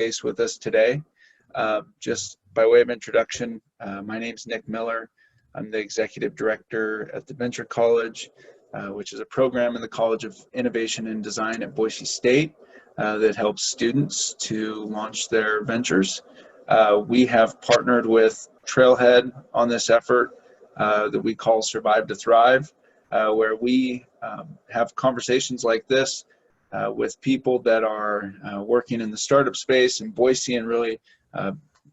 Case with us today. Just by way of introduction, my name's Nick Miller. I'm the Executive Director at the Venture College, which is a program in the College of Innovation and Design at Boise State that helps students to launch their ventures. We have partnered with Trailhead on this effort that we call Survive to Thrive, where we have conversations like this with people that are working in the startup space in Boise and really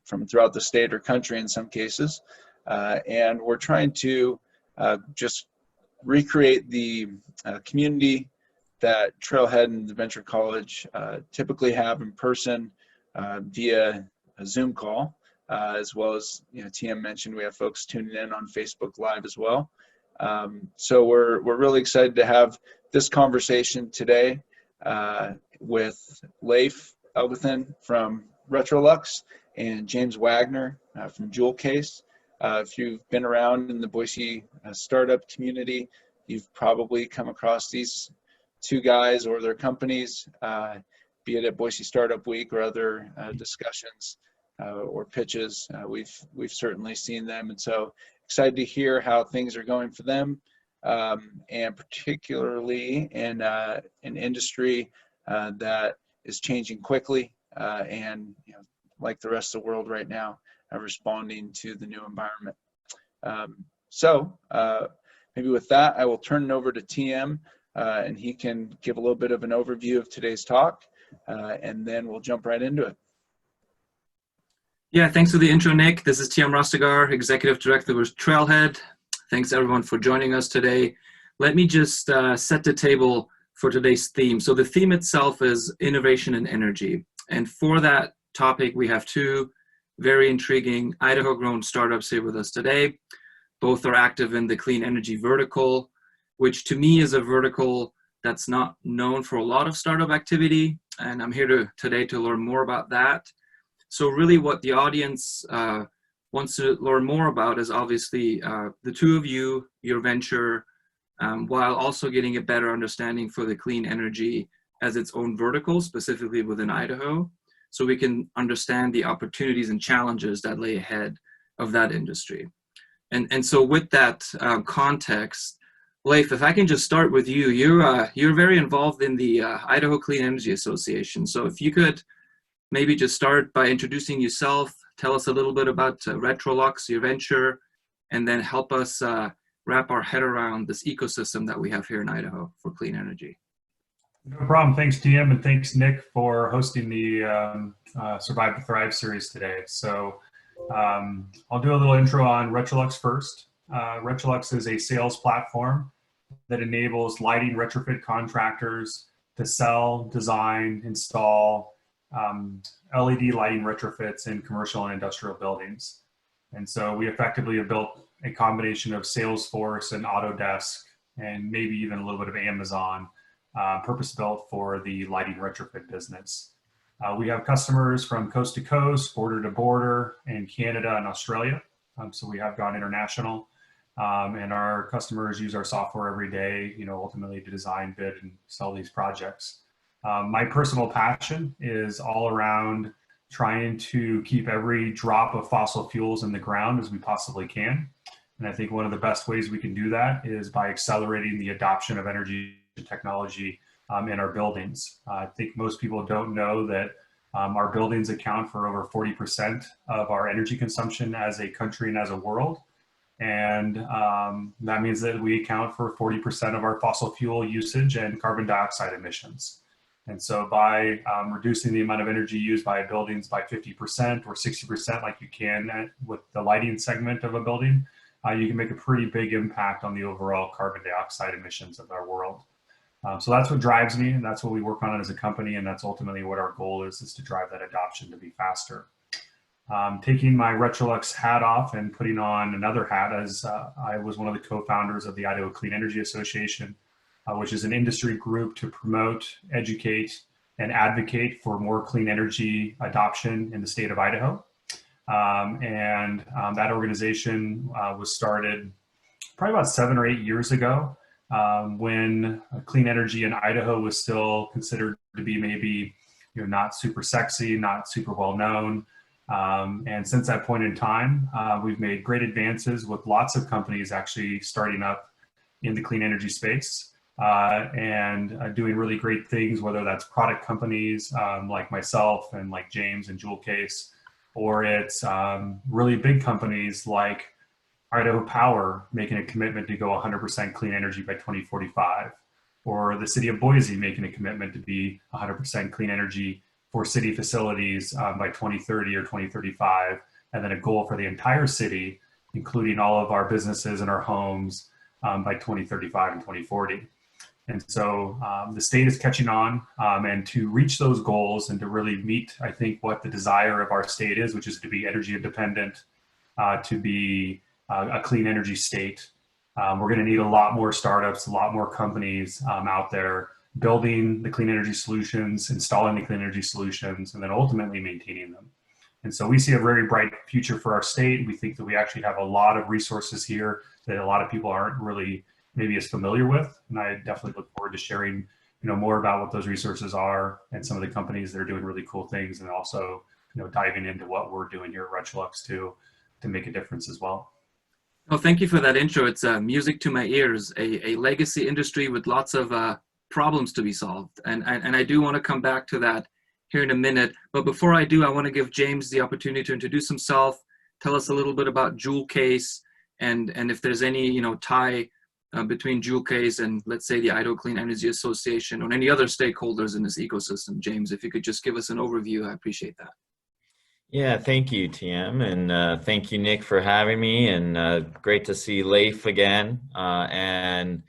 from throughout the state or country in some cases. And we're trying to just recreate the community that Trailhead and the Venture College typically have in person via a Zoom call, as well as, TM mentioned, we have folks tuning in on Facebook Live as well. So we're really excited to have this conversation today with Leif Elgethun from Retrolux and James Wagoner from Joule Case. If you've been around in the Boise startup community, you've probably come across these two guys or their companies, be it at Boise Startup Week or other discussions or pitches. We've certainly seen them, and so excited to hear how things are going for them, and particularly in an industry that is changing quickly and like the rest of the world right now, responding to the new environment. So maybe with that, I will turn it over to TM, and he can give a little bit of an overview of today's talk, and then we'll jump right into it. Yeah, thanks for the intro, Nick. This is TM Rastegar, Executive Director with Trailhead. Thanks everyone for joining us today. Let me just set the table for today's theme. So the theme itself is innovation and energy. And for that topic, we have two very intriguing Idaho-grown startups here with us today. Both are active in the clean energy vertical, which to me is a vertical that's not known for a lot of startup activity. And I'm here today to learn more about that. So really what the audience wants to learn more about is obviously the two of you, your venture, while also getting a better understanding for the clean energy as its own vertical, specifically within Idaho, so we can understand the opportunities and challenges that lay ahead of that industry. And so with that context, Leif, if I can just start with you, you're very involved in the Idaho Clean Energy Association. So if you could maybe just start by introducing yourself, tell us a little bit about Retrolux, your venture, and then help us wrap our head around this ecosystem that we have here in Idaho for clean energy. No problem. Thanks, TM, and thanks, Nick, for hosting the Survive to Thrive series today. So I'll do a little intro on Retrolux first. Retrolux is a sales platform that enables lighting retrofit contractors to sell, design, install LED lighting retrofits in commercial and industrial buildings. And so we effectively have built a combination of Salesforce and Autodesk and maybe even a little bit of Amazon, purpose-built for the lighting retrofit business. We have customers from coast to coast, border to border, in Canada and Australia. So we have gone international, and our customers use our software every day, ultimately to design, bid, and sell these projects. My personal passion is all around trying to keep every drop of fossil fuels in the ground as we possibly can. And I think one of the best ways we can do that is by accelerating the adoption of energy technology in our buildings. I think most people don't know that our buildings account for over 40% of our energy consumption as a country and as a world. And that means that we account for 40% of our fossil fuel usage and carbon dioxide emissions. And so by reducing the amount of energy used by buildings by 50% or 60% like you can with the lighting segment of a building, you can make a pretty big impact on the overall carbon dioxide emissions of our world. So that's what drives me, and that's what we work on as a company, and that's ultimately what our goal is to drive that adoption to be faster. Taking my Retrolux hat off and putting on another hat, as I was one of the co-founders of the Idaho Clean Energy Association, which is an industry group to promote, educate, and advocate for more clean energy adoption in the state of Idaho. That organization was started probably about 7 or 8 years ago, when clean energy in Idaho was still considered to be maybe not super sexy, not super well known. And since that point in time, we've made great advances with lots of companies actually starting up in the clean energy space and doing really great things, whether that's product companies like myself and like James and Joule Case, or it's really big companies like Idaho Power making a commitment to go 100% clean energy by 2045, or the city of Boise making a commitment to be 100% clean energy for city facilities by 2030 or 2035, and then a goal for the entire city, including all of our businesses and our homes by 2035 and 2040. And so the state is catching on, and to reach those goals and to really meet, I think, what the desire of our state is, which is to be energy independent, to be a clean energy state. We're going to need a lot more startups, a lot more companies out there building the clean energy solutions, installing the clean energy solutions, and then ultimately maintaining them. And so we see a very bright future for our state. We think that we actually have a lot of resources here that a lot of people aren't really maybe as familiar with. And I definitely look forward to sharing, more about what those resources are and some of the companies that are doing really cool things, and also, diving into what we're doing here at Retrolux to make a difference as well. Oh, thank you for that intro. It's music to my ears, a legacy industry with lots of problems to be solved. And I do want to come back to that here in a minute. But before I do, I want to give James the opportunity to introduce himself, tell us a little bit about Joule Case, and if there's any, tie between Joule Case and, let's say, the Idaho Clean Energy Association or any other stakeholders in this ecosystem. James, if you could just give us an overview, I appreciate that. Yeah, thank you, TM, and thank you, Nick, for having me, and great to see Leif again. As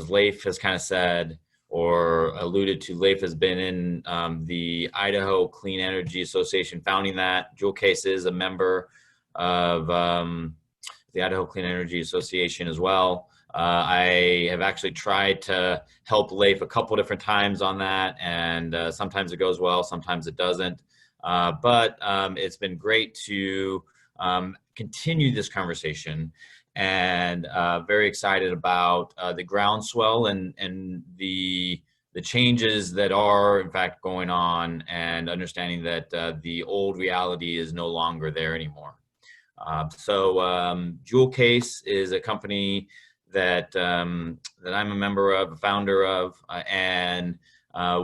Leif has kind of said or alluded to, Leif has been in the Idaho Clean Energy Association, founding that. Joule Case is a member of the Idaho Clean Energy Association as well. I have actually tried to help Leif a couple different times on that, and sometimes it goes well, sometimes it doesn't. But it's been great to continue this conversation, and very excited about the groundswell and the changes that are in fact going on, and understanding that the old reality is no longer there anymore. Joule Case is a company that I'm a member of, a founder of, and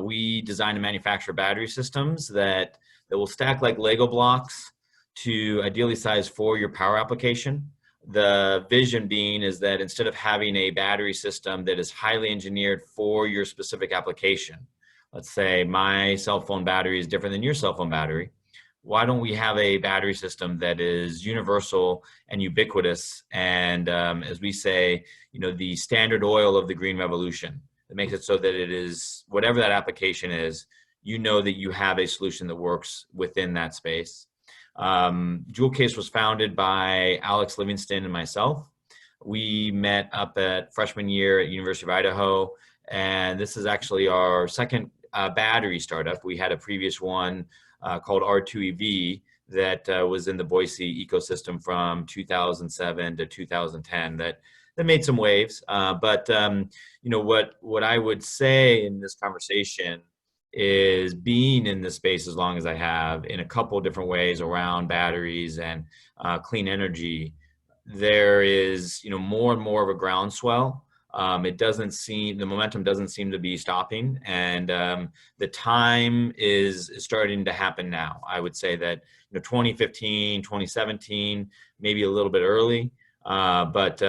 we design and manufacture battery systems that will stack like Lego blocks to ideally size for your power application. The vision being is that instead of having a battery system that is highly engineered for your specific application, let's say my cell phone battery is different than your cell phone battery, why don't we have a battery system that is universal and ubiquitous, and as we say, the standard oil of the green revolution, that makes it so that it is, whatever that application is, that you have a solution that works within that space. Joule Case was founded by Alex Livingston and myself. We met up at freshman year at University of Idaho, and this is actually our second battery startup. We had a previous one called R2EV that was in the Boise ecosystem from 2007 to 2010 that made some waves. But what I would say in this conversation is, being in this space as long as I have, in a couple of different ways around batteries and clean energy, there is more and more of a groundswell. The momentum doesn't seem to be stopping, and the time is starting to happen now. I would say that 2015, 2017, maybe a little bit early, but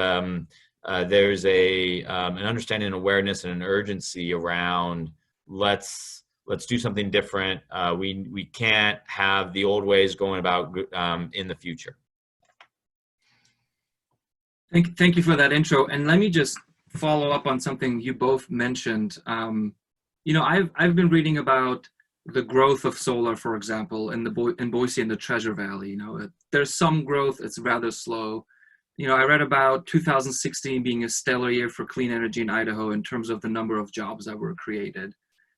there's an understanding and awareness and an urgency around let's do something different. We can't have the old ways going about in the future. Thank you for that intro. And let me just follow up on something you both mentioned. I've been reading about the growth of solar, for example, in Boise and the Treasure Valley. There's some growth, it's rather slow. I read about 2016 being a stellar year for clean energy in Idaho in terms of the number of jobs that were created.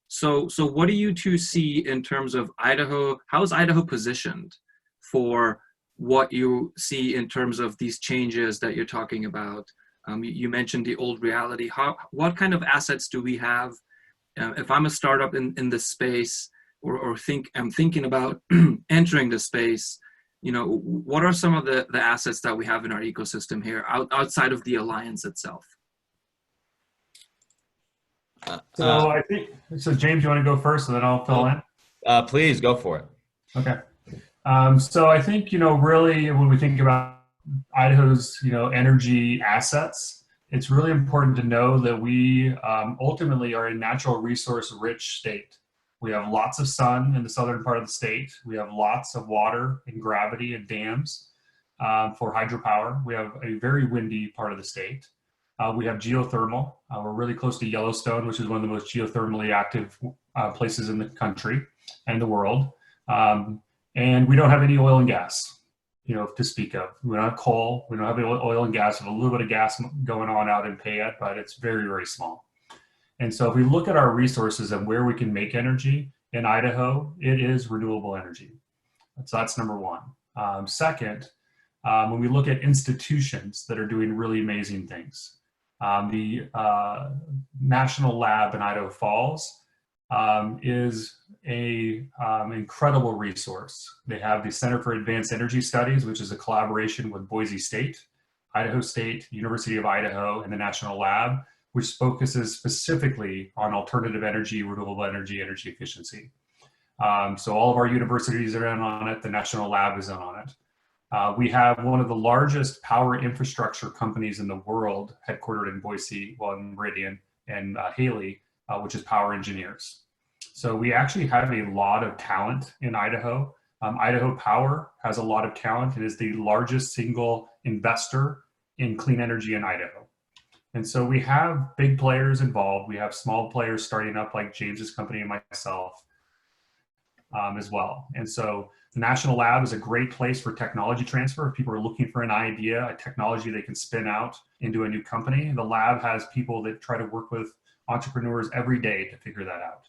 So what do you two see in terms of Idaho? How is Idaho positioned for what you see in terms of these changes that you're talking about? You mentioned the old reality. What kind of assets do we have if I'm a startup in this space, or I'm thinking about entering the space, what are some of the assets that we have in our ecosystem here outside of the alliance itself? So I think, so James, you want to go first and then I'll fill in? Please go for it. Okay. So I think, really when we think about Idaho's, energy assets, it's really important to know that we ultimately are a natural resource rich state. We have lots of sun in the southern part of the state. We have lots of water and gravity and dams for hydropower. We have a very windy part of the state. We have geothermal. We're really close to Yellowstone, which is one of the most geothermally active places in the country and the world. And we don't have any oil and gas, to speak of. We don't have coal. We don't have oil and gas. We have a little bit of gas going on out in Payette, but it's very, very small. And so if we look at our resources and where we can make energy in Idaho, it is renewable energy. So that's number one. Second, when we look at institutions that are doing really amazing things, the National Lab in Idaho Falls is a incredible resource. They have the Center for Advanced Energy Studies, which is a collaboration with Boise State, Idaho State, University of Idaho, and the National Lab, which focuses specifically on alternative energy, renewable energy, energy efficiency. So all of our universities are in on it. The National Lab is in on it. We have one of the largest power infrastructure companies in the world, headquartered in Boise, in Meridian, and Haley, which is Power Engineers. So we actually have a lot of talent in Idaho. Idaho Power has a lot of talent. It is the largest single investor in clean energy in Idaho. And so we have big players involved. We have small players starting up like James's company and myself as well. And so the National Lab is a great place for technology transfer. If people are looking for an idea, a technology they can spin out into a new company, the lab has people that try to work with entrepreneurs every day to figure that out.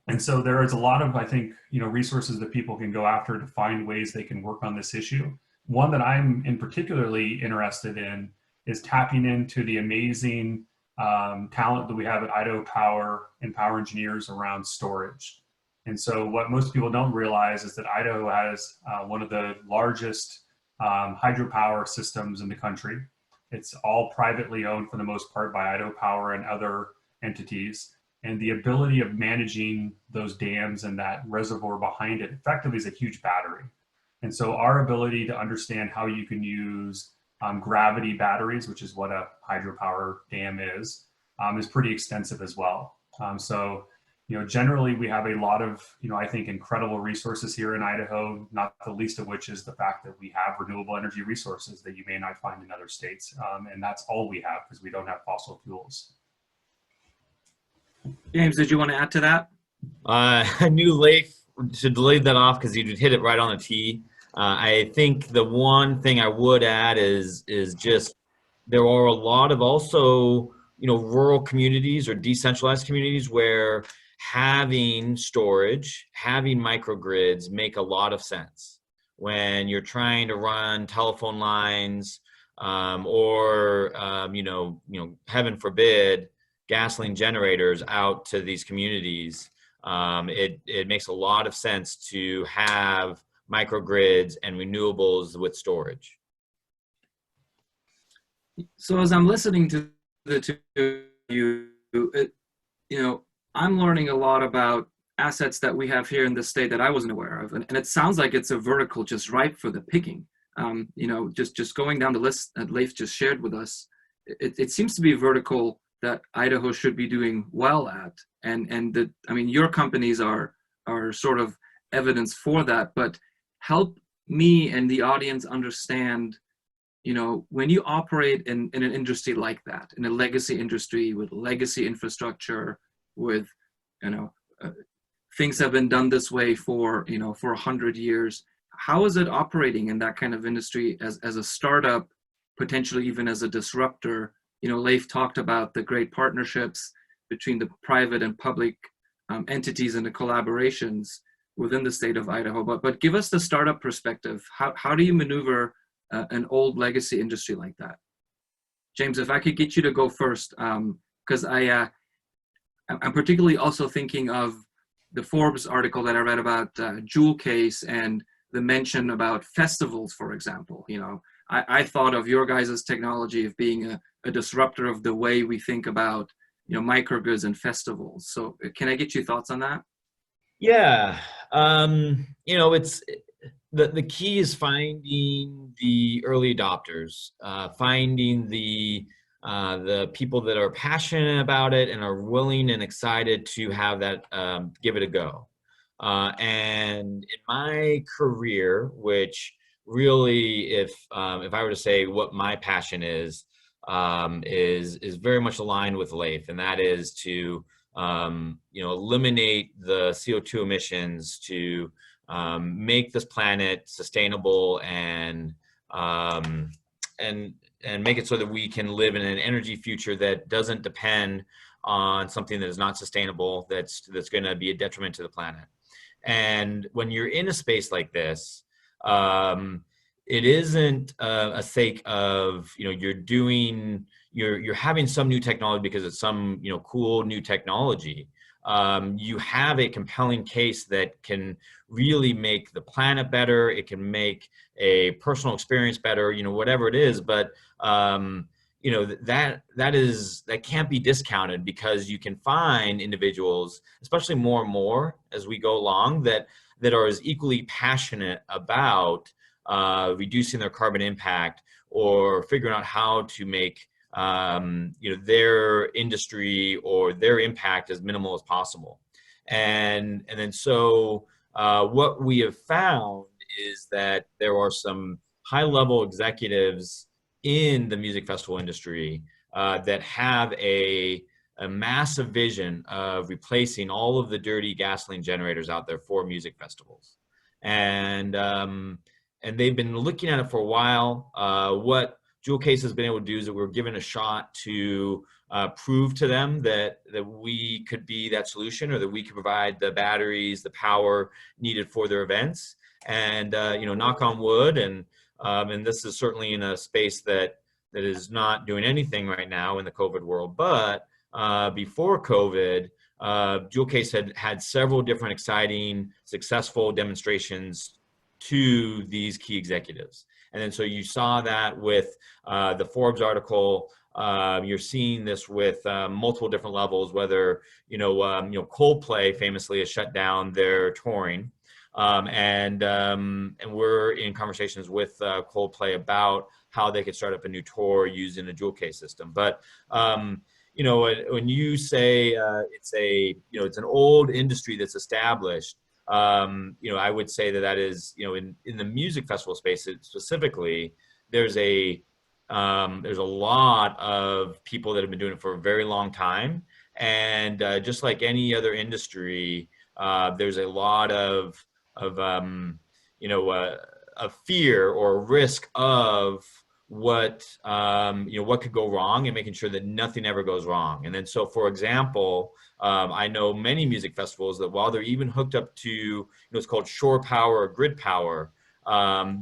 And so there is a lot of, I think, resources that people can go after to find ways they can work on this issue. One that I'm in particularly interested in is tapping into the amazing talent that we have at Idaho Power and Power Engineers around storage. And so what most people don't realize is that Idaho has one of the largest hydropower systems in the country. It's all privately owned for the most part by Idaho Power and other entities. And the ability of managing those dams and that reservoir behind it effectively is a huge battery. And so our ability to understand how you can use gravity batteries, which is what a hydropower dam is pretty extensive as well. So generally we have a lot of, I think incredible resources here in Idaho, not the least of which is the fact that we have renewable energy resources that you may not find in other states. And that's all we have because we don't have fossil fuels. James, did you want to add to that? I knew Leif should leave that off because you'd hit it right on the tee. I think the one thing I would add is just there are a lot of also, rural communities or decentralized communities where having storage, having microgrids make a lot of sense when you're trying to run telephone lines or heaven forbid, gasoline generators out to these communities. It makes a lot of sense to have microgrids and renewables with storage. So as I'm listening to the two of you, I'm learning a lot about assets that we have here in the state that I wasn't aware of. And it sounds like it's a vertical just ripe for the picking. Just going down the list that Leif just shared with us, it seems to be a vertical that Idaho should be doing well at. And your companies are sort of evidence for that, but help me and the audience understand, when you operate in an industry like that, in a legacy industry with legacy infrastructure, with, things have been done this way for 100 years. How is it operating in that kind of industry as a startup, potentially even as a disruptor? Leif talked about the great partnerships between the private and public entities and the collaborations within the state of Idaho. But give us the startup perspective. How do you maneuver an old legacy industry like that? James, if I could get you to go first, because I'm particularly also thinking of the Forbes article that I read about Joule Case and the mention about festivals, for example. You know, I thought of your guys' technology of being a disruptor of the way we think about, you know, microgrids and festivals. So can I get your thoughts on that? Yeah, you know, it's the key is finding the early adopters, finding the people that are passionate about it and are willing and excited to have that, give it a go. And in my career, which really, if I were to say what my passion is very much aligned with Leif, and that is to you know, eliminate the CO2 emissions to make this planet sustainable um, and make it so that we can live in an energy future that doesn't depend on something that is not sustainable, that's going to be a detriment to the planet. And when you're in a space like this, it isn't a sake of, you know, you're having some new technology because it's some, you know, cool new technology. You have a compelling case that can really make the planet better. It can make a personal experience better, you know, whatever it is. But you know, that can't be discounted, because you can find individuals, especially more and more as we go along, that are as equally passionate about reducing their carbon impact or figuring out how to make you know, their industry or their impact as minimal as possible. And then so what we have found is that there are some high-level executives in the music festival industry that have a massive vision of replacing all of the dirty gasoline generators out there for music festivals. And they've been looking at it for a while. What Joule Case has been able to do is that we're given a shot to prove to them that we could be that solution, or that we could provide the batteries, the power needed for their events. And you know, knock on wood, and this is certainly in a space that is not doing anything right now in the COVID world. But before COVID, Joule Case had several different exciting, successful demonstrations to these key executives. And then so you saw that with the Forbes article. You're seeing this with multiple different levels, whether, you know, Coldplay famously has shut down their touring. And we're in conversations with Coldplay about how they could start up a new tour using the Joule Case system. But you know, when you say it's an old industry that's established, you know, I would say that is, you know, in the music festival space specifically, there's a lot of people that have been doing it for a very long time, and just like any other industry, there's a lot of you know, a fear or risk of what you know, what could go wrong, and making sure that nothing ever goes wrong. And then so, for example, I know many music festivals that while they're even hooked up to, you know, it's called shore power or grid power,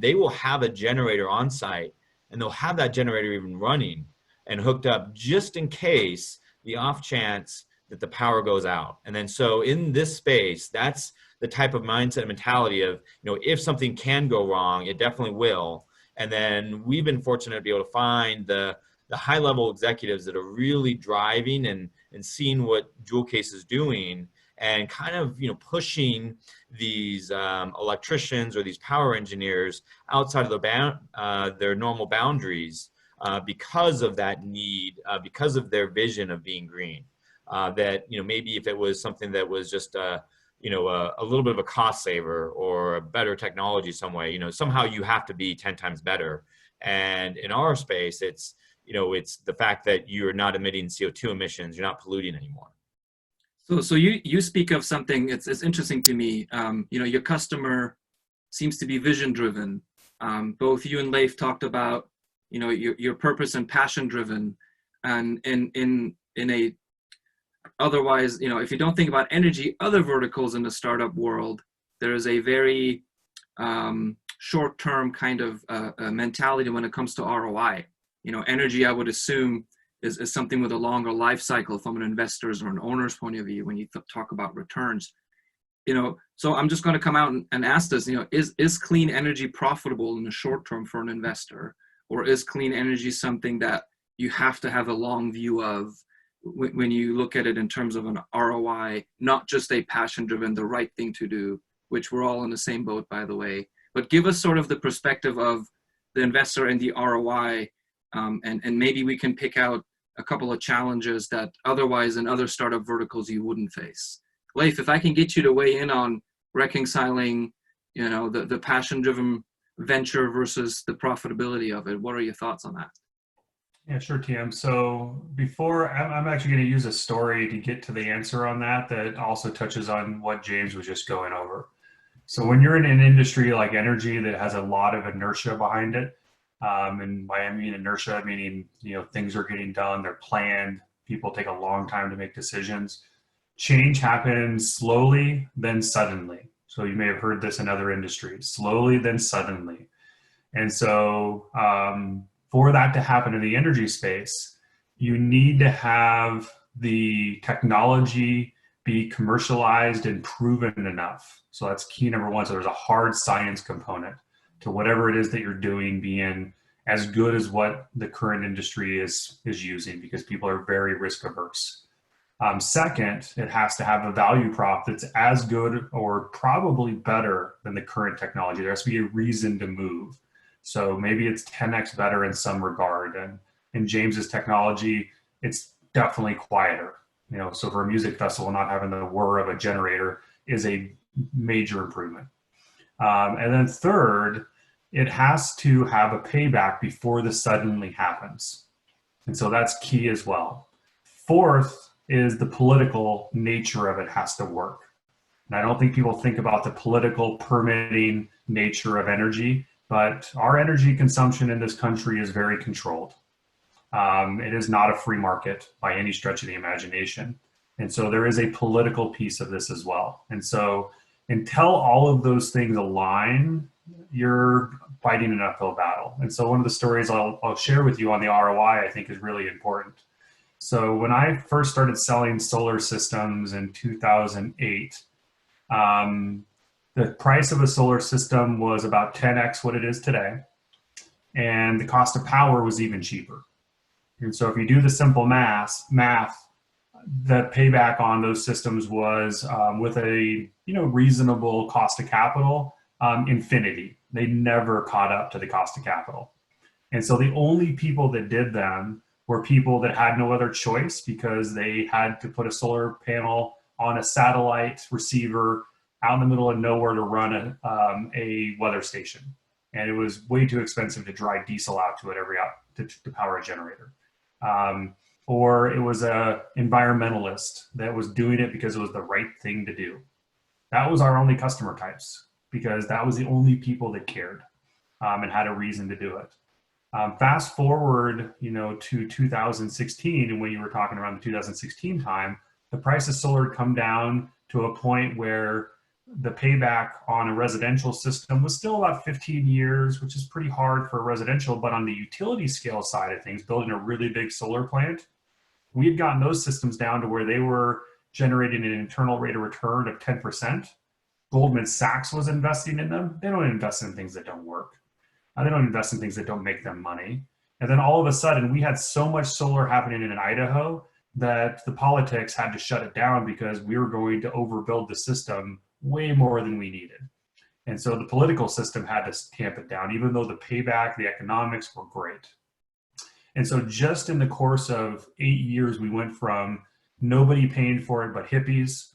they will have a generator on site, and they'll have that generator even running and hooked up just in case, the off chance that the power goes out. And then so in this space, that's the type of mindset and mentality of, you know, if something can go wrong, it definitely will. And then we've been fortunate to be able to find the high-level executives that are really driving and seeing what Joule Case is doing, and kind of, you know, pushing these electricians or these power engineers outside of their normal boundaries because of that need, because of their vision of being green. That, you know, maybe if it was something that was just you know, a little bit of a cost saver or a better technology some way, you know, somehow you have to be 10 times better. And in our space, it's, you know, it's the fact that you're not emitting CO2 emissions, you're not polluting anymore. So you speak of something, it's interesting to me. You know, your customer seems to be vision driven. Both you and Leif talked about, you know, your purpose and passion driven, and in a otherwise, you know, if you don't think about energy, other verticals in the startup world, there is a very short-term kind of mentality when it comes to ROI. You know, energy, I would assume, is something with a longer life cycle from an investor's or an owner's point of view when you talk about returns. So I'm just going to come out and ask this, is clean energy profitable in the short term for an investor, or is clean energy something that you have to have a long view of when you look at it in terms of an ROI, not just a passion driven, the right thing to do, which we're all in the same boat, by the way, but give us sort of the perspective of the investor and the ROI, and maybe we can pick out a couple of challenges that otherwise in other startup verticals you wouldn't face. Leif, if I can get you to weigh in on reconciling, the passion-driven venture versus the profitability of it, what are your thoughts on that? Yeah, sure, TM. So before, I'm actually going to use a story to get to the answer on that also touches on what James was just going over. So when you're in an industry like energy that has a lot of inertia behind it, and by I mean inertia, meaning, things are getting done, they're planned, people take a long time to make decisions. Change happens slowly, then suddenly. So you may have heard this in other industries, slowly, then suddenly. And so for that to happen in the energy space, you need to have the technology be commercialized and proven enough. So that's key number one. So there's a hard science component to whatever it is that you're doing being as good as what the current industry is using, because people are very risk averse. Second, it has to have a value prop that's as good or probably better than the current technology. There has to be a reason to move. So maybe it's 10x better in some regard. And in James's technology, it's definitely quieter. So for a music festival, not having the whir of a generator is a major improvement. And then third, it has to have a payback before this suddenly happens. And so that's key as well. Fourth is the political nature of it has to work. And I don't think people think about the political permitting nature of energy, but our energy consumption in this country is very controlled. It is not a free market by any stretch of the imagination. And so there is a political piece of this as well. And so until all of those things align, you're fighting an uphill battle. And so one of the stories I'll share with you on the ROI, I think, is really important. So when I first started selling solar systems in 2008, the price of a solar system was about 10x what it is today. And the cost of power was even cheaper. And so if you do the simple math, the payback on those systems was with a reasonable cost of capital, infinity. They never caught up to the cost of capital. And so the only people that did them were people that had no other choice because they had to put a solar panel on a satellite receiver out in the middle of nowhere to run a weather station. And it was way too expensive to drive diesel out to it to power a generator. Or it was a environmentalist that was doing it because it was the right thing to do. That was our only customer types, because that was the only people that cared and had a reason to do it. Fast forward, to 2016, and when you were talking around the 2016 time, the price of solar had come down to a point where the payback on a residential system was still about 15 years, which is pretty hard for a residential, but on the utility scale side of things, building a really big solar plant, we had gotten those systems down to where they were generating an internal rate of return of 10%. Goldman Sachs was investing in them. They don't invest in things that don't work. They don't invest in things that don't make them money. And then all of a sudden, we had so much solar happening in Idaho that the politics had to shut it down because we were going to overbuild the system way more than we needed. And so the political system had to tamp it down, even though the payback, the economics were great. And so just in the course of 8 years, we went from nobody paying for it but hippies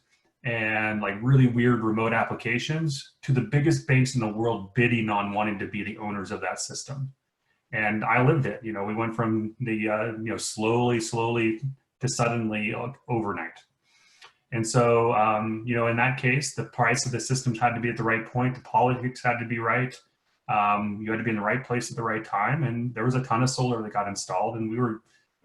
and like really weird remote applications to the biggest banks in the world bidding on wanting to be the owners of that system. And I lived it. We went from the slowly to suddenly overnight. And so in that case, the price of the systems had to be at the right point. The politics had to be right. You had to be in the right place at the right time. And there was a ton of solar that got installed, and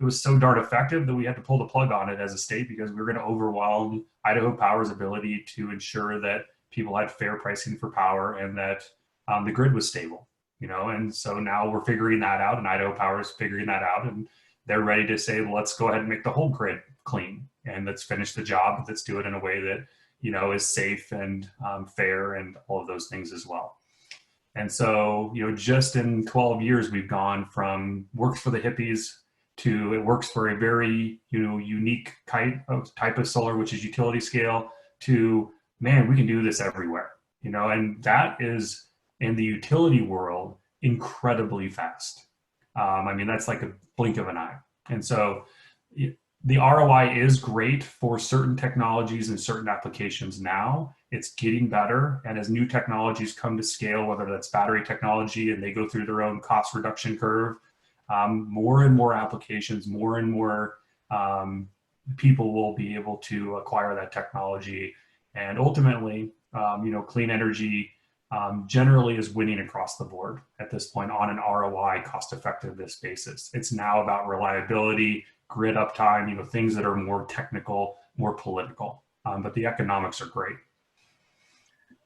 it was so darn effective that we had to pull the plug on it as a state because we were going to overwhelm Idaho Power's ability to ensure that people had fair pricing for power and that the grid was stable, And so now we're figuring that out, and Idaho Power is figuring that out. And they're ready to say, well, let's go ahead and make the whole grid clean and let's finish the job. Let's do it in a way that, is safe and fair and all of those things as well. And so, just in 12 years, we've gone from works for the hippies to it works for a very, unique type of solar, which is utility scale, to, man, we can do this everywhere, and that is in the utility world incredibly fast. That's like a blink of an eye. And so the ROI is great for certain technologies and certain applications now. It's getting better. And as new technologies come to scale, whether that's battery technology and they go through their own cost reduction curve, more and more applications, more and more people will be able to acquire that technology. And ultimately, clean energy generally is winning across the board at this point on an ROI cost effectiveness basis. It's now about reliability, grid uptime, things that are more technical, more political, but the economics are great.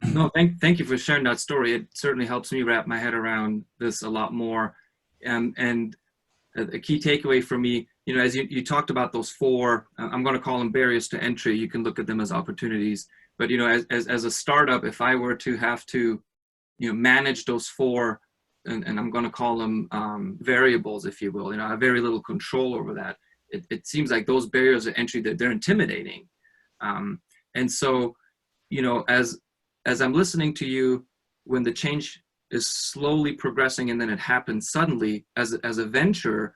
No, thank you for sharing that story. It certainly helps me wrap my head around this a lot more. And a key takeaway for me, as you talked about those four, I'm going to call them barriers to entry. You can look at them as opportunities. But, as a startup, if I were to have to, manage those four, and I'm going to call them variables, if you will, I have very little control over that. It seems like those barriers of entry, that they're intimidating. And so, as I'm listening to you, when the change is slowly progressing and then it happens suddenly, as a venture,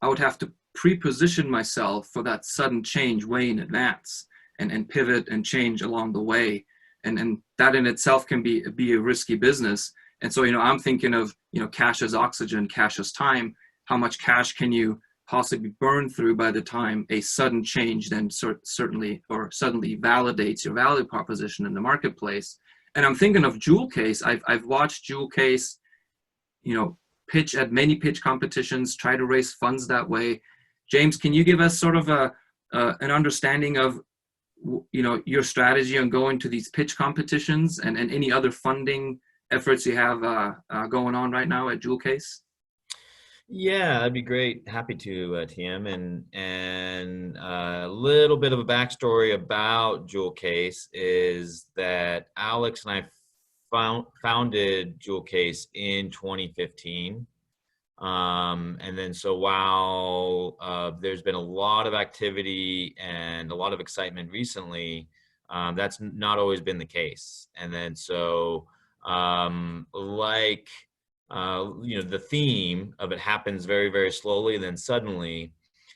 I would have to pre-position myself for that sudden change way in advance. And pivot and change along the way. And that in itself can be a risky business. And so, I'm thinking of, cash as oxygen, cash as time. How much cash can you possibly burn through by the time a sudden change then suddenly validates your value proposition in the marketplace? And I'm thinking of Joule Case. I've watched Joule Case, pitch at many pitch competitions, try to raise funds that way. James, can you give us sort of an understanding of your strategy on going to these pitch competitions and any other funding efforts you have going on right now at Joule Case? Yeah, that'd be great. Happy to, TM. And a little bit of a backstory about Joule Case is that Alex and I founded Joule Case in 2015. And then so while there's been a lot of activity and a lot of excitement recently, that's not always been the case. And then so the theme of it happens very, very slowly and then suddenly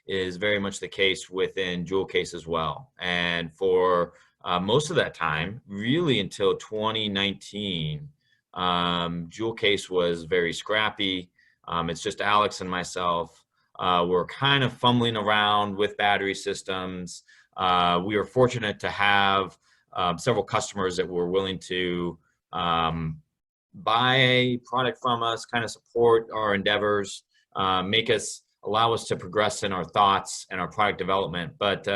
is very much the case within Joule Case as well. And for most of that time, really until 2019, Joule Case was very scrappy. It's just Alex and myself. We're kind of fumbling around with battery systems. We were fortunate to have several customers that were willing to buy a product from us, kind of support our endeavors, allow us to progress in our thoughts and our product development. But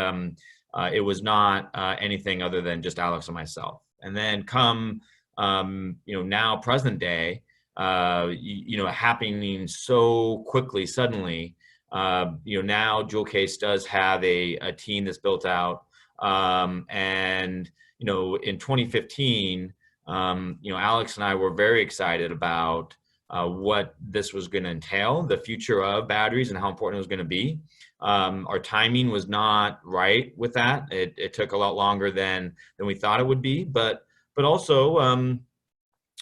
it was not anything other than just Alex and myself. And then come, now present day, happening so quickly, suddenly, now Joule Case does have a team that's built out. And in 2015, Alex and I were very excited about what this was going to entail, the future of batteries and how important it was going to be. Our timing was not right with that. It took a lot longer than we thought it would be, but also,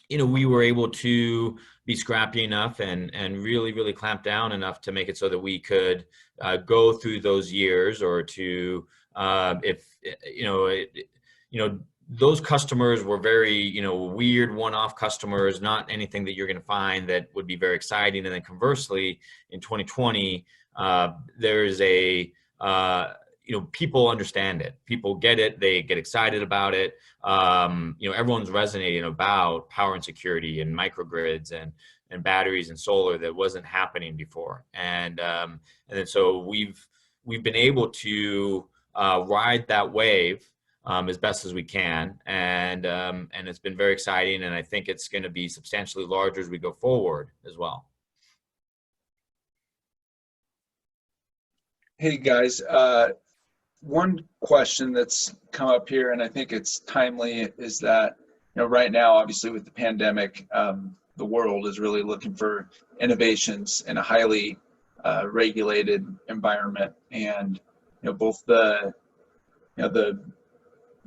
we were able to be scrappy enough and really, really clamp down enough to make it so that we could go through those years, or to, those customers were very, weird one-off customers, not anything that you're going to find that would be very exciting. And then conversely, in 2020, there's people understand it. People get it. They get excited about it. Everyone's resonating about power and security and microgrids and batteries and solar that wasn't happening before. And then so we've been able to ride that wave as best as we can. And it's been very exciting. And I think it's going to be substantially larger as we go forward as well. Hey guys, one question that's come up here, and I think it's timely, is that right now, obviously with the pandemic, the world is really looking for innovations in a highly regulated environment, and both the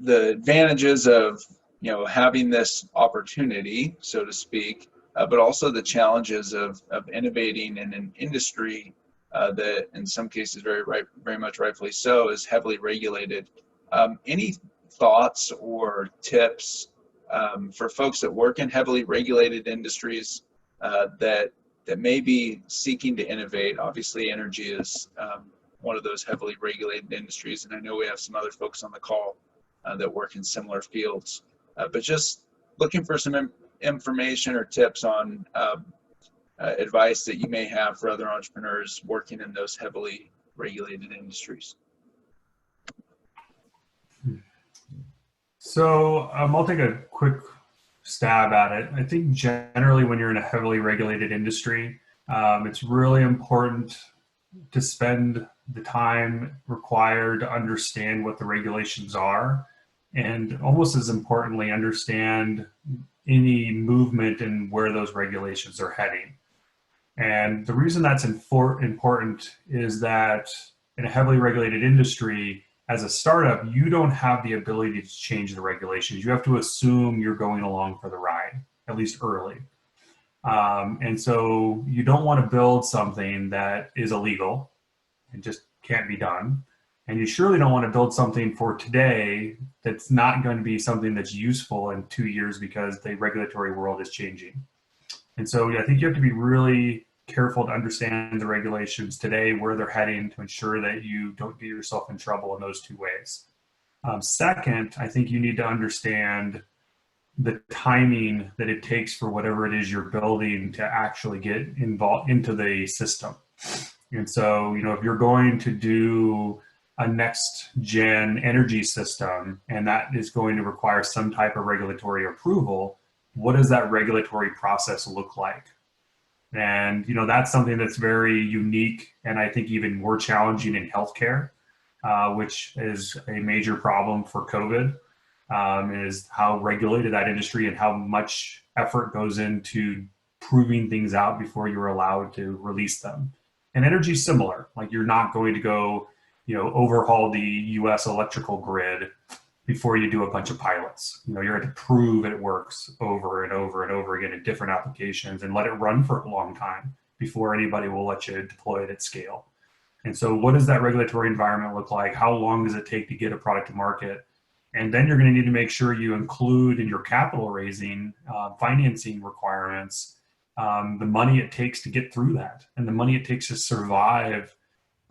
advantages of having this opportunity, so to speak, but also the challenges of innovating in an industry that in some cases very much rightfully so is heavily regulated. Any thoughts or tips for folks that work in heavily regulated industries that may be seeking to innovate? Obviously energy is one of those heavily regulated industries, and I know we have some other folks on the call that work in similar fields, but just looking for some information or tips on advice that you may have for other entrepreneurs working in those heavily regulated industries. So I'll take a quick stab at it. I think generally when you're in a heavily regulated industry, it's really important to spend the time required to understand what the regulations are, and almost as importantly, understand any movement and where those regulations are heading. And the reason that's important is that in a heavily regulated industry, as a startup, you don't have the ability to change the regulations. You have to assume you're going along for the ride, at least early. And so you don't want to build something that is illegal and just can't be done. And you surely don't want to build something for today that's not going to be something that's useful in 2 years because the regulatory world is changing. And so I think you have to be really careful to understand the regulations today, where they're heading, to ensure that you don't get yourself in trouble in those two ways. Second, I think you need to understand the timing that it takes for whatever it is you're building to actually get involved into the system. And so, if you're going to do a next gen energy system and that is going to require some type of regulatory approval, what does that regulatory process look like? And that's something that's very unique, and I think even more challenging in healthcare, which is a major problem for COVID, is how regulated that industry and how much effort goes into proving things out before you're allowed to release them. And energy is similar. Like, you're not going to go overhaul the US electrical grid before you do a bunch of pilots. You're going to prove it works over and over and over again in different applications and let it run for a long time before anybody will let you deploy it at scale. And so what does that regulatory environment look like? How long does it take to get a product to market? And then you're going to need to make sure you include in your capital raising, financing requirements, the money it takes to get through that, and the money it takes to survive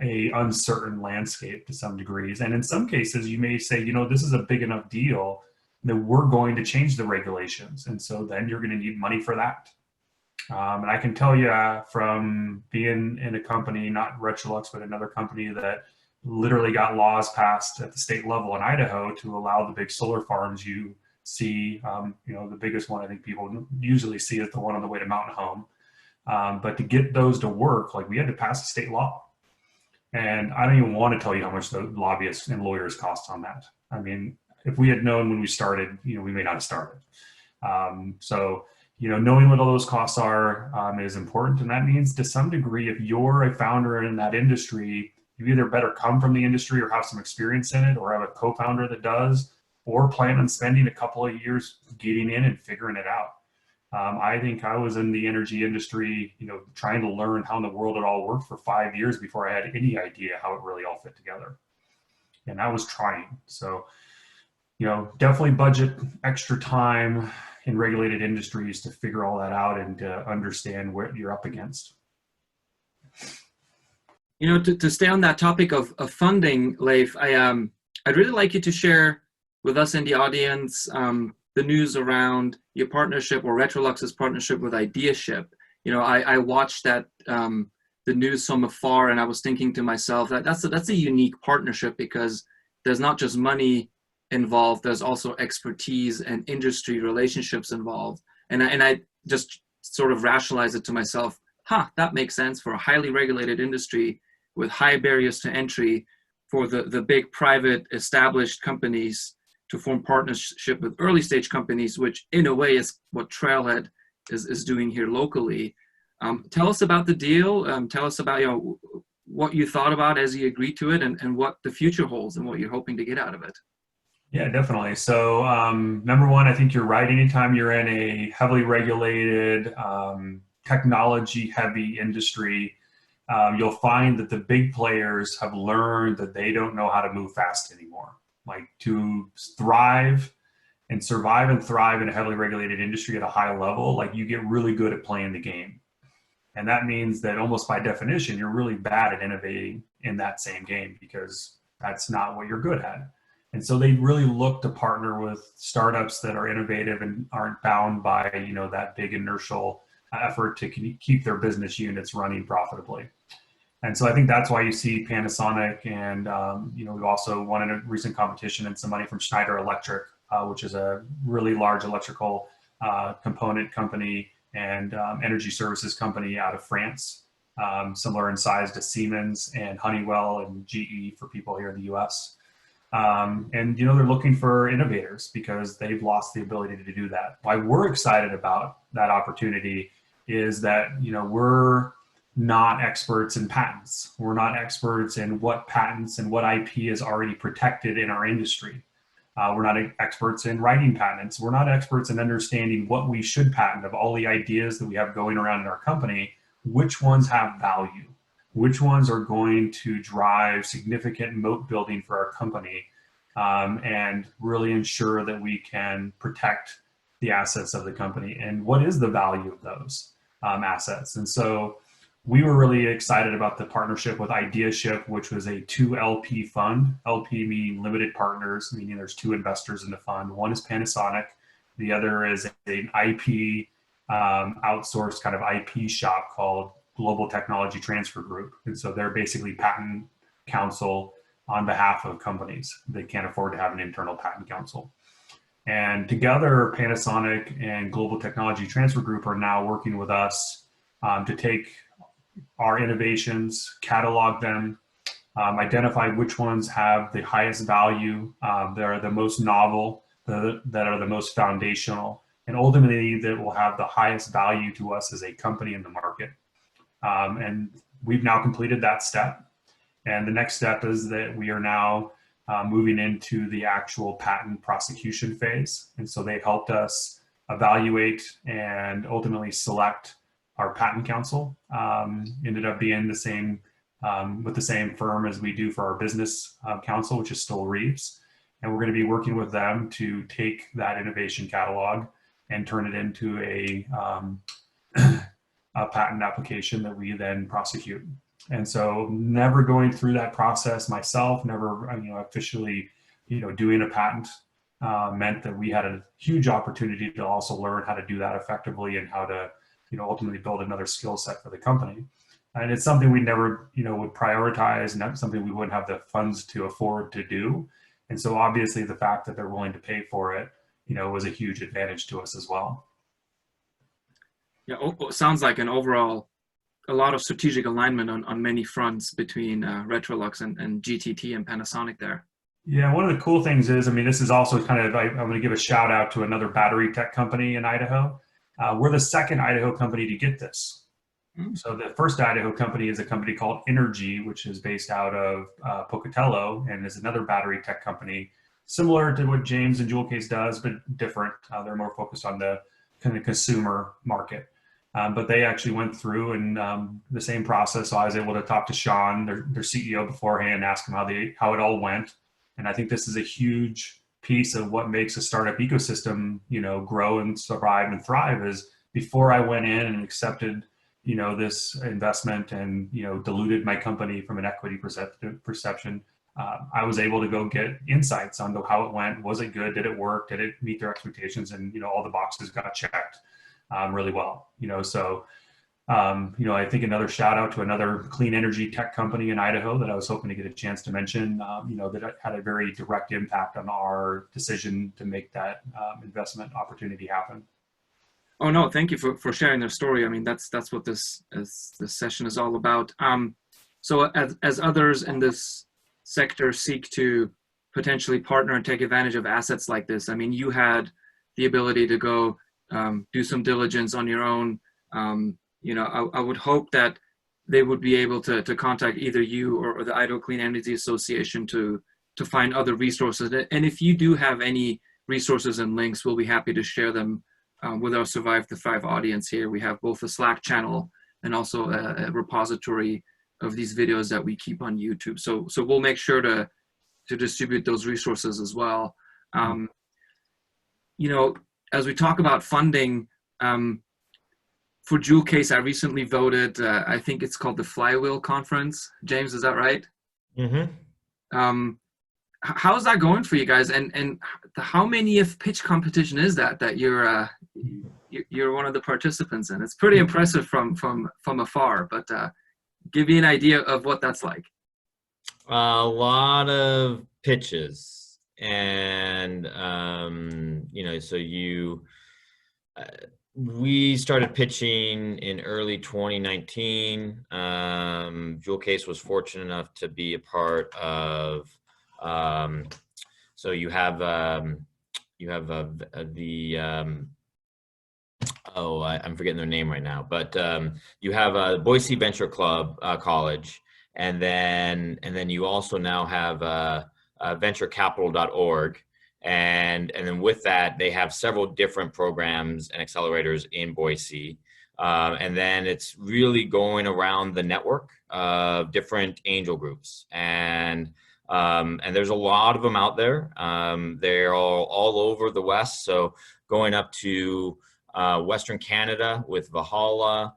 a uncertain landscape to some degrees. And in some cases, you may say, this is a big enough deal that we're going to change the regulations. And so then you're going to need money for that. And I can tell you from being in a company, not Retrolux, but another company that literally got laws passed at the state level in Idaho to allow the big solar farms you see. The biggest one I think people usually see is the one on the way to Mountain Home. But to get those to work, we had to pass a state law. And I don't even want to tell you how much the lobbyists and lawyers cost on that. I mean, if we had known when we started, we may not have started. So knowing what all those costs are is important. And that means, to some degree, if you're a founder in that industry, you either better come from the industry or have some experience in it, or have a co-founder that does, or plan on spending a couple of years getting in and figuring it out. I think I was in the energy industry, trying to learn how in the world it all worked for 5 years before I had any idea how it really all fit together. And I was trying. So, definitely budget extra time in regulated industries to figure all that out and to understand what you're up against. To stay on that topic of funding, Leif, I'd really like you to share with us in the audience the news around your partnership, or Retrolux's partnership with IdeaShip. I watched that the news from afar, and I was thinking to myself that that's a unique partnership, because there's not just money involved, there's also expertise and industry relationships involved. And I just sort of rationalized it to myself, that makes sense for a highly regulated industry with high barriers to entry for the big private established companies to form partnership with early stage companies, which in a way is what Trailhead is doing here locally. Tell us about the deal. Tell us about what you thought about as you agreed to it, and what the future holds and what you're hoping to get out of it. Yeah, definitely. So number one, I think you're right. Anytime you're in a heavily regulated, technology heavy industry, you'll find that the big players have learned that they don't know how to move fast anymore. Like, to thrive and survive and thrive in a heavily regulated industry at a high level, like, you get really good at playing the game. And that means that almost by definition, you're really bad at innovating in that same game, because that's not what you're good at. And so they really look to partner with startups that are innovative and aren't bound by, that big inertial effort to keep their business units running profitably. And so I think that's why you see Panasonic, and we've also won in a recent competition and some money from Schneider Electric, which is a really large electrical component company and energy services company out of France, similar in size to Siemens and Honeywell and GE for people here in the US. And they're looking for innovators because they've lost the ability to do that. Why we're excited about that opportunity is that we're not experts in patents. We're not experts in what patents and what IP is already protected in our industry. We're not experts in writing patents. We're not experts in understanding what we should patent. Of all the ideas that we have going around in our company, which ones have value? Which ones are going to drive significant moat building for our company, and really ensure that we can protect the assets of the company? And what is the value of those assets? And so we were really excited about the partnership with IdeaShip, which was a 2 LP fund. LP meaning limited partners, meaning there's 2 investors in the fund. One is Panasonic. The other is an IP outsourced kind of IP shop called Global Technology Transfer Group. And so they're basically patent counsel on behalf of companies. They can't afford to have an internal patent counsel. And together, Panasonic and Global Technology Transfer Group are now working with us to take our innovations, catalog them, identify which ones have the highest value, that are the most novel, that are the most foundational, and ultimately that will have the highest value to us as a company in the market. And we've now completed that step. And the next step is that we are now moving into the actual patent prosecution phase. And so they helped us evaluate and ultimately select our patent counsel. Ended up being the same, with the same firm as we do for our business counsel, which is Stoll Reeves. And we're going to be working with them to take that innovation catalog and turn it into a patent application that we then prosecute. And so never going through that process myself, never officially doing a patent, meant that we had a huge opportunity to also learn how to do that effectively and how to ultimately build another skill set for the company. And it's something we never would prioritize, not something we wouldn't have the funds to afford to do. And so obviously the fact that they're willing to pay for it was a huge advantage to us as well. Yeah, sounds like an overall, a lot of strategic alignment on many fronts between Retrolux and GTT and Panasonic there. Yeah, one of the cool things is, this is also kind of, I'm going to give a shout out to another battery tech company in Idaho. We're the second Idaho company to get this. So the first Idaho company is a company called Energy, which is based out of Pocatello, and is another battery tech company similar to what James and Joule Case does, but different. They're more focused on the kind of consumer market. But they actually went through and the same process. So I was able to talk to Sean, their CEO, beforehand, and ask him how it all went. And I think this is a huge piece of what makes a startup ecosystem, grow and survive and thrive. Is before I went in and accepted, this investment and diluted my company from an equity perception, I was able to go get insights on how it went. Was it good? Did it work? Did it meet their expectations? And all the boxes got checked really well. So I think another shout out to another clean energy tech company in Idaho that I was hoping to get a chance to mention, that had a very direct impact on our decision to make that investment opportunity happen. Oh no, thank you for sharing their story. That's what this session is all about. So as others in this sector seek to potentially partner and take advantage of assets like this, I mean, you had the ability to go do some diligence on your own. You know, I would hope that they would be able to contact either you or the Idaho Clean Energy Association to find other resources. And if you do have any resources and links, we'll be happy to share them with our Survive the Thrive audience here. We have both a Slack channel and also a repository of these videos that we keep on YouTube. So we'll make sure to distribute those resources as well. You know, as we talk about funding, for Joule Case, I recently voted, I think it's called the Flywheel Conference. James, is that right? Mm-hmm. How's that going for you guys? And how many of pitch competition is that you're one of the participants in? It's pretty impressive from afar, but give me an idea of what that's like. A lot of pitches, and you know, so we started pitching in early 2019. Joule Case was fortunate enough to be a part of. So you have I'm forgetting their name right now, but you have a Boise Venture Club College, and then you also now have venturecapital.org. And then with that, they have several different programs and accelerators in Boise. And then it's really going around the network of different angel groups. And there's a lot of them out there. They're all over the West. So going up to Western Canada with Valhalla,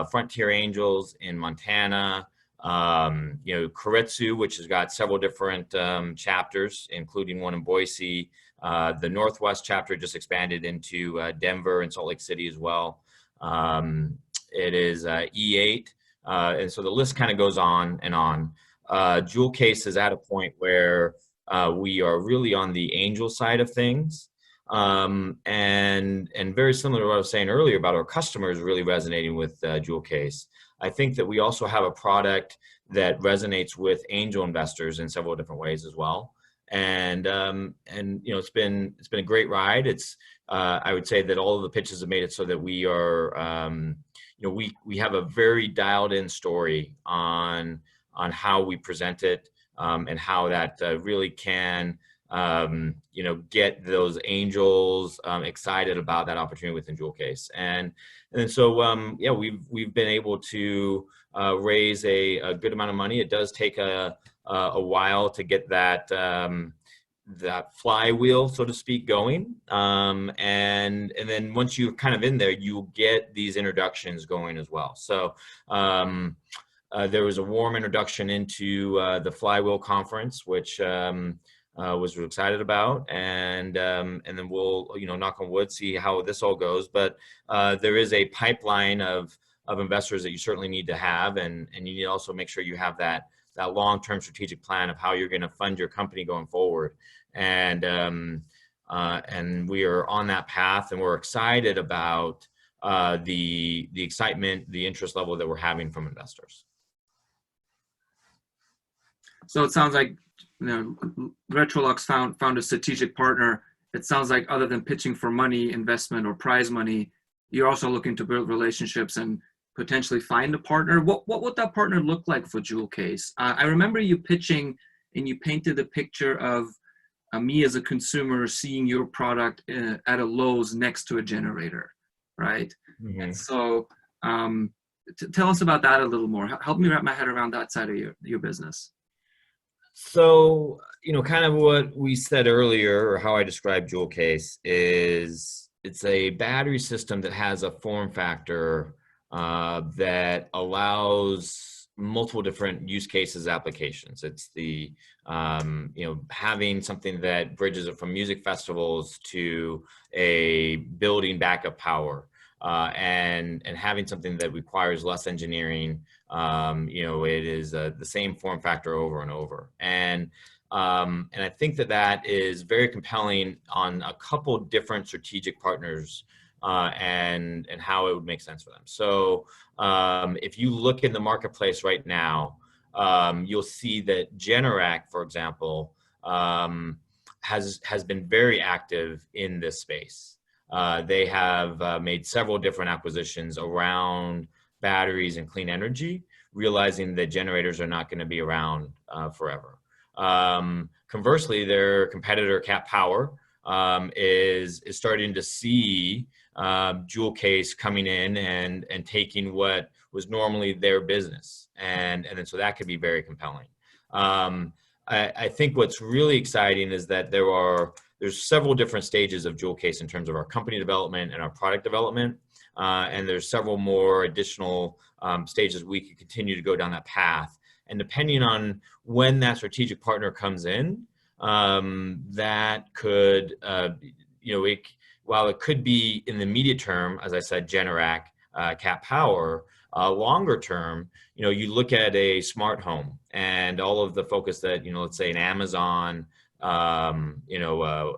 Frontier Angels in Montana, you know, Keiretsu, which has got several different chapters, including one in Boise. The Northwest chapter just expanded into Denver and Salt Lake City as well. It is E8. And so the list kind of goes on and on. Joule Case is at a point where we are really on the angel side of things. And very similar to what I was saying earlier about our customers really resonating with Joule Case. I think that we also have a product that resonates with angel investors in several different ways as well. And you know, it's been a great ride. It's I would say that all of the pitches have made it so that we are you know, we have a very dialed in story on how we present it, and how that really can you know, get those angels excited about that opportunity within Joule Case. And so yeah, we've been able to raise a good amount of money. It does take a while to get that that flywheel, so to speak, going. And then once you're kind of in there, you'll get these introductions going as well. So there was a warm introduction into the Flywheel Conference, which was excited about, and then we'll, you know, knock on wood, see how this all goes. But there is a pipeline of investors that you certainly need to have, and you need to also make sure you have that long-term strategic plan of how you're going to fund your company going forward. And we are on that path, and we're excited about the excitement, the interest level that we're having from investors. So it sounds like, you know, Retrolux found a strategic partner. It sounds like other than pitching for money, investment, or prize money, you're also looking to build relationships and potentially find a partner. What would that partner look like for Joule Case? I remember you pitching, and you painted a picture of me as a consumer seeing your product at a Lowe's next to a generator, right? Mm-hmm. And so tell us about that a little more. Help me wrap my head around that side of your business. So, you know, kind of what we said earlier, or how I described Joule Case, is it's a battery system that has a form factor that allows multiple different use cases, applications. It's the, you know, having something that bridges it from music festivals to a building backup power, and having something that requires less engineering. You know, it is the same form factor over and over. And I think that is very compelling on a couple different strategic partners, and how it would make sense for them. So if you look in the marketplace right now, you'll see that Generac, for example, has been very active in this space. They have made several different acquisitions around batteries and clean energy, realizing that generators are not going to be around forever. Conversely, their competitor Cat Power is starting to see Joule Case coming in and taking what was normally their business, and then so that could be very compelling. I think what's really exciting is that there's several different stages of Joule Case in terms of our company development and our product development, and there's several more additional stages we could continue to go down that path. And depending on when that strategic partner comes in, that could, while it could be in the immediate term, as I said, Generac, Cat Power, longer term, you look at a smart home and all of the focus that, let's say an Amazon,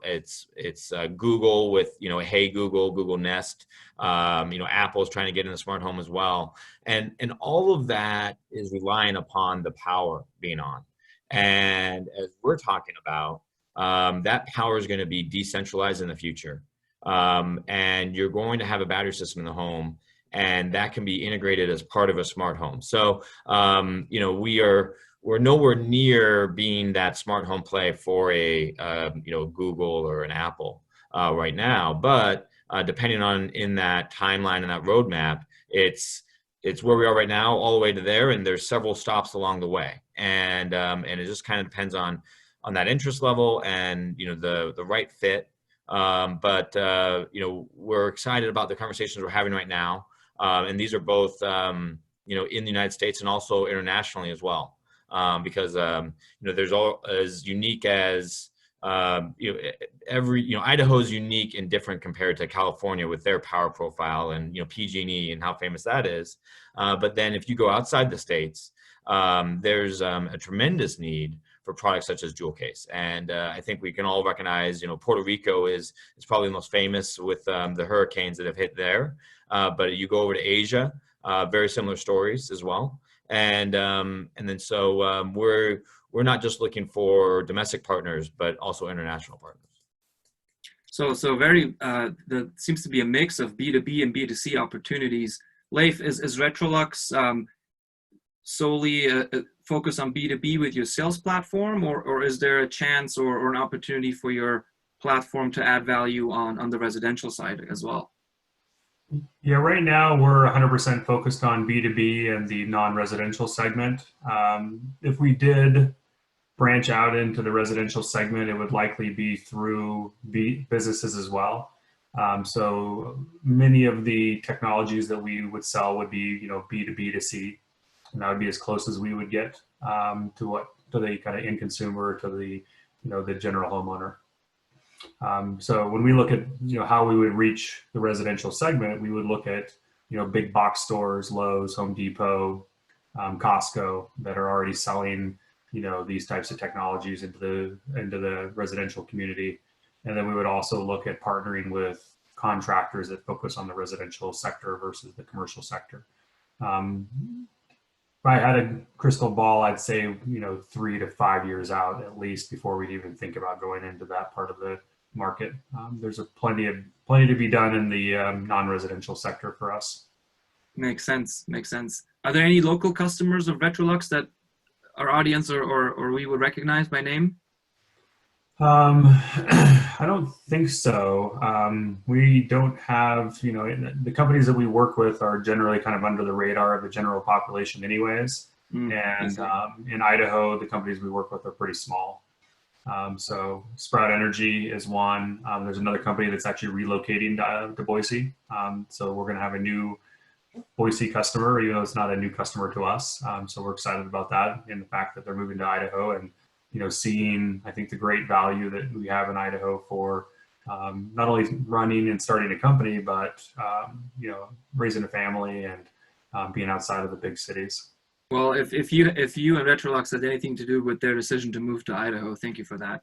it's Google with, Hey Google, Google Nest, Apple's trying to get in the smart home as well. And all of that is relying upon the power being on. And as we're talking about, that power is going to be decentralized in the future. And you're going to have a battery system in the home, and that can be integrated as part of a smart home. So, we're nowhere near being that smart home play for a, Google or an Apple right now. But depending on in that timeline and that roadmap, it's where we are right now, all the way to there, and there's several stops along the way. And it just kind of depends on that interest level and the right fit. We're excited about the conversations we're having right now. And these are both, in the United States and also internationally as well. Because, there's all as unique as, Idaho is unique and different compared to California with their power profile and, PG&E and how famous that is. But then if you go outside the States, there's a tremendous need for products such as Joule Case. And I think we can all recognize, Puerto Rico is probably the most famous with the hurricanes that have hit there. But you go over to Asia, very similar stories as well. And then so we're not just looking for domestic partners, but also international partners. So very, there seems to be a mix of B2B and B2C opportunities. Leif, is Retrolux solely focused on B2B with your sales platform, or is there a chance or an opportunity for your platform to add value on the residential side as well? Yeah, right now we're 100% focused on B2B and the non-residential segment. If we did branch out into the residential segment, it would likely be through businesses as well. So many of the technologies that we would sell would be, B2B2C, and that would be as close as we would get to the kind of end consumer, to the, the general homeowner. So when we look at, how we would reach the residential segment, we would look at, big box stores, Lowe's, Home Depot, Costco, that are already selling, these types of technologies into the residential community. And then we would also look at partnering with contractors that focus on the residential sector versus the commercial sector. If I had a crystal ball, I'd say, 3 to 5 years out at least before we'd even think about going into that part of the market. There's plenty to be done in the non-residential sector for us. Makes sense. Are there any local customers of Retrolux that our audience or we would recognize by name? I don't think so. We don't have, the companies that we work with are generally kind of under the radar of the general population anyways. And in Idaho, the companies we work with are pretty small. So Sprout Energy is one. There's another company that's actually relocating to Boise. So we're going to have a new Boise customer, even though it's not a new customer to us. So we're excited about that and the fact that they're moving to Idaho and, seeing, I think, the great value that we have in Idaho for not only running and starting a company, but, raising a family and being outside of the big cities. Well, if you and Retrolux had anything to do with their decision to move to Idaho, thank you for that.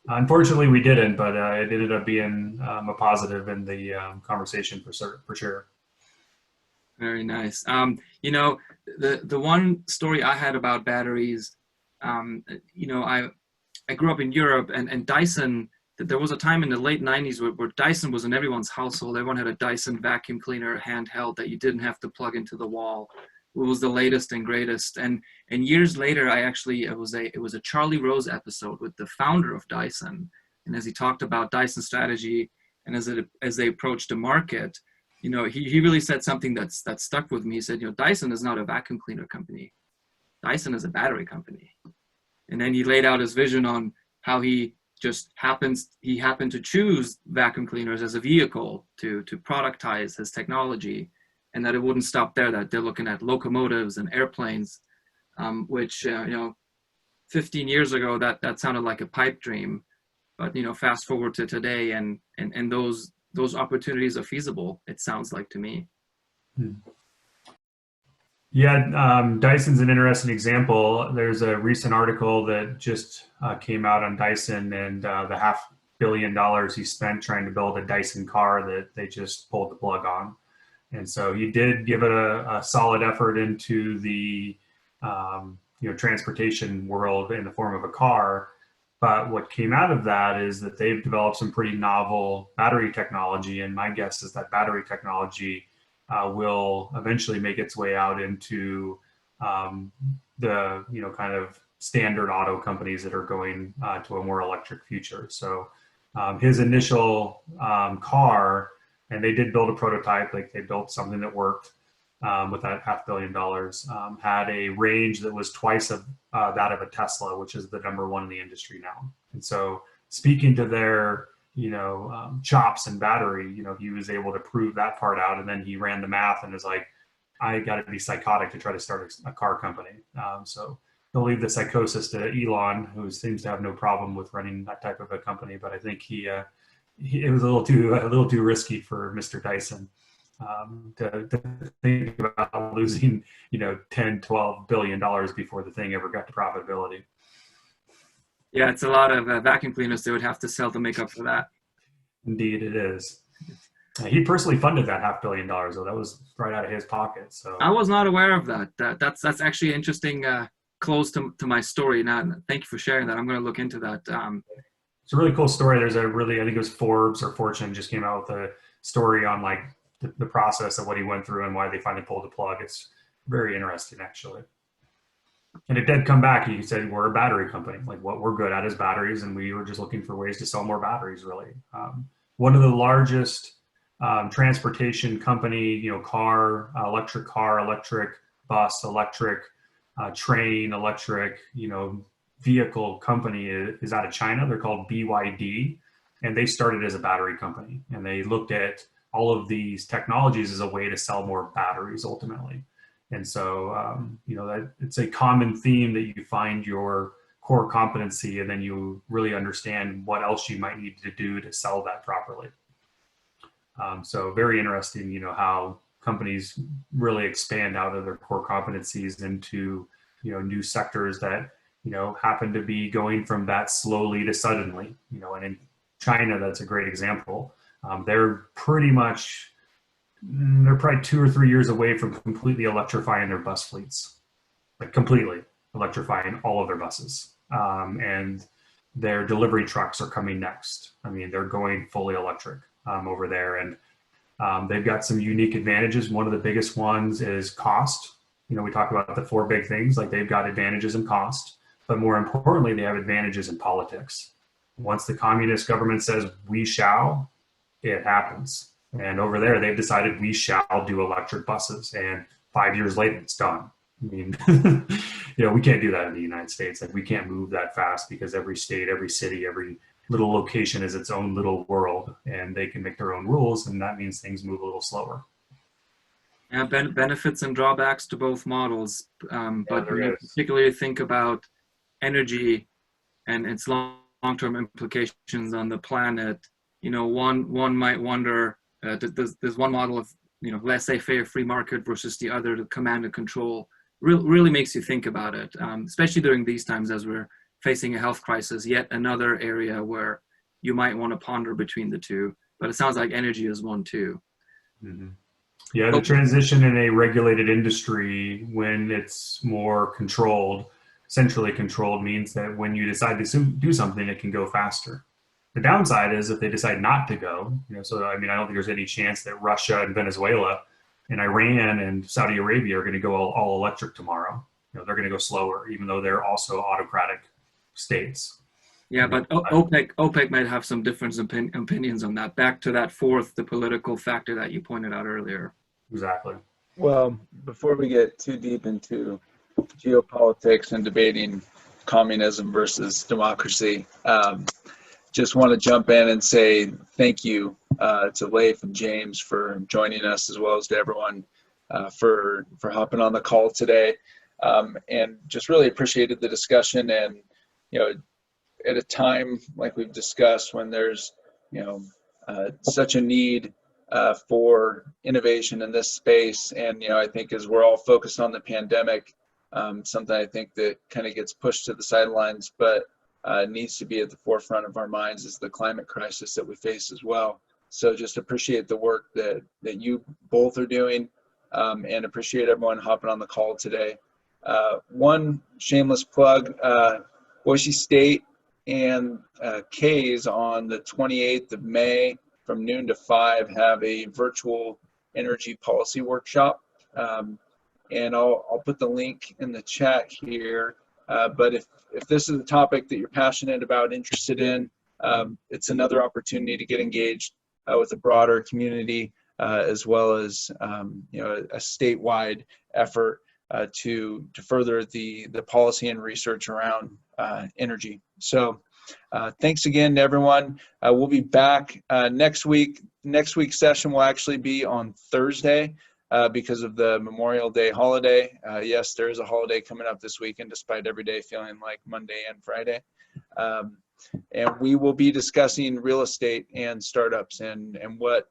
Unfortunately, we didn't, but it ended up being a positive in the conversation for sure. Very nice. You know, the one story I had about batteries, you know, I grew up in Europe, and Dyson, there was a time in the late 90s where Dyson was in everyone's household. Everyone had a Dyson vacuum cleaner handheld that you didn't have to plug into the wall. It was the latest and greatest. And years later, it was a Charlie Rose episode with the founder of Dyson. And as he talked about Dyson strategy and as they approached the market, you know, he really said something that stuck with me. He said, you know, Dyson is not a vacuum cleaner company. Dyson is a battery company. And then he laid out his vision on how he happened to choose vacuum cleaners as a vehicle to productize his technology, and that it wouldn't stop there, that they're looking at locomotives and airplanes, which, you know, 15 years ago, that sounded like a pipe dream. But, you know, fast forward to today, and those opportunities are feasible, it sounds like to me. Yeah, Dyson's an interesting example. There's a recent article that just came out on Dyson and the $500 million he spent trying to build a Dyson car that they just pulled the plug on. And so he did give it a solid effort into the you know, transportation world in the form of a car. But what came out of that is that they've developed some pretty novel battery technology. And my guess is that battery technology will eventually make its way out into the, you know, kind of standard auto companies that are going to a more electric future. So his initial car, and they did build a prototype, like they built something that worked with that $500 million, had a range that was twice of that of a Tesla, which is the #1 in the industry now. And so speaking to their, you know, chops and battery, you know, he was able to prove that part out. And then he ran the math and was like, I got to be psychotic to try to start a car company. So he'll leave the psychosis to Elon, who seems to have no problem with running that type of a company. But I think it was a little too risky for Mr. Dyson to think about losing, you know, $10-12 billion before the thing ever got to profitability. Yeah, it's a lot of vacuum cleaners they would have to sell to make up for that. Indeed, it is. He personally funded that $500 million, though. That was right out of his pocket. So I was not aware of that. That's actually an interesting close to my story. Now, thank you for sharing that. I'm going to look into that. It's a really cool story. There's I think it was Forbes or Fortune just came out with a story on like the process of what he went through and why they finally pulled the plug. It's very interesting, actually. And it did come back. He said, we're a battery company. Like, what we're good at is batteries, and we were just looking for ways to sell more batteries, really. One of the largest transportation company, you know, electric bus, electric train, electric, you know, vehicle company is out of China. They're called BYD, and they started as a battery company. And they looked at all of these technologies as a way to sell more batteries ultimately. And so, you know, that it's a common theme that you find your core competency, and then you really understand what else you might need to do to sell that properly. So very interesting, you know, how companies really expand out of their core competencies into, you know, new sectors that, you know, happen to be going from that slowly to suddenly, you know, and in China, that's a great example. They're probably 2 or 3 years away from completely electrifying their bus fleets, like completely electrifying all of their buses. And their delivery trucks are coming next. I mean, they're going fully electric over there. And they've got some unique advantages. One of the biggest ones is cost. You know, we talk about the 4 big things, like they've got advantages in cost, but more importantly, they have advantages in politics. Once the communist government says we shall, it happens. And over there, they've decided we shall do electric buses. And 5 years later, it's done. I mean, you know, we can't do that in the United States. Like, we can't move that fast because every state, every city, every little location is its own little world, and they can make their own rules. And that means things move a little slower. Yeah, benefits and drawbacks to both models. But when you particularly think about energy and its long-term implications on the planet, you know, one might wonder, there's one model of, you know, laissez-faire free market versus the other, the command and control, really makes you think about it, especially during these times as we're facing a health crisis, yet another area where you might want to ponder between the two. But it sounds like energy is one too. Mm-hmm. Yeah, the transition in a regulated industry, when it's more controlled, centrally controlled, means that when you decide to do something, it can go faster. The downside is if they decide not to go, so I mean, I don't think there's any chance that Russia and Venezuela and Iran and Saudi Arabia are going to go all electric tomorrow. They're going to go slower, even though they're also autocratic states. Yeah, but OPEC might have some different opinions on that. Back to that fourth, the political factor that you pointed out earlier. Exactly. Well, before we get too deep into geopolitics and debating communism versus democracy, just want to jump in and say thank you to Leif and James for joining us, as well as to everyone for hopping on the call today, and just really appreciated the discussion. And at a time like we've discussed, when there's such a need for innovation in this space, and I think as we're all focused on the pandemic, something I think that kind of gets pushed to the sidelines, but needs to be at the forefront of our minds, is the climate crisis that we face as well. So just appreciate the work that you both are doing, and appreciate everyone hopping on the call today. One shameless plug, Boise State and K's on the 28th of May from noon to 5 have a virtual energy policy workshop. And I'll put the link in the chat here. But if this is a topic that you're passionate about, interested in, it's another opportunity to get engaged with a broader community, as well as a statewide effort to further the policy and research around energy. So thanks again to everyone. We'll be back next week. Next week's session will actually be on Thursday because of the Memorial Day holiday. Yes, there is a holiday coming up this weekend, despite every day feeling like Monday and Friday. And we will be discussing real estate and startups, and what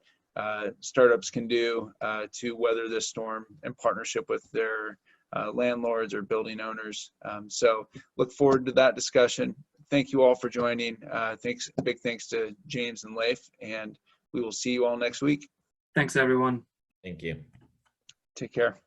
startups can do to weather this storm in partnership with their landlords or building owners. So look forward to that discussion. Thank you all for joining. Big thanks to James and Leif, and we will see you all next week. Thanks, everyone. Thank you. Take care.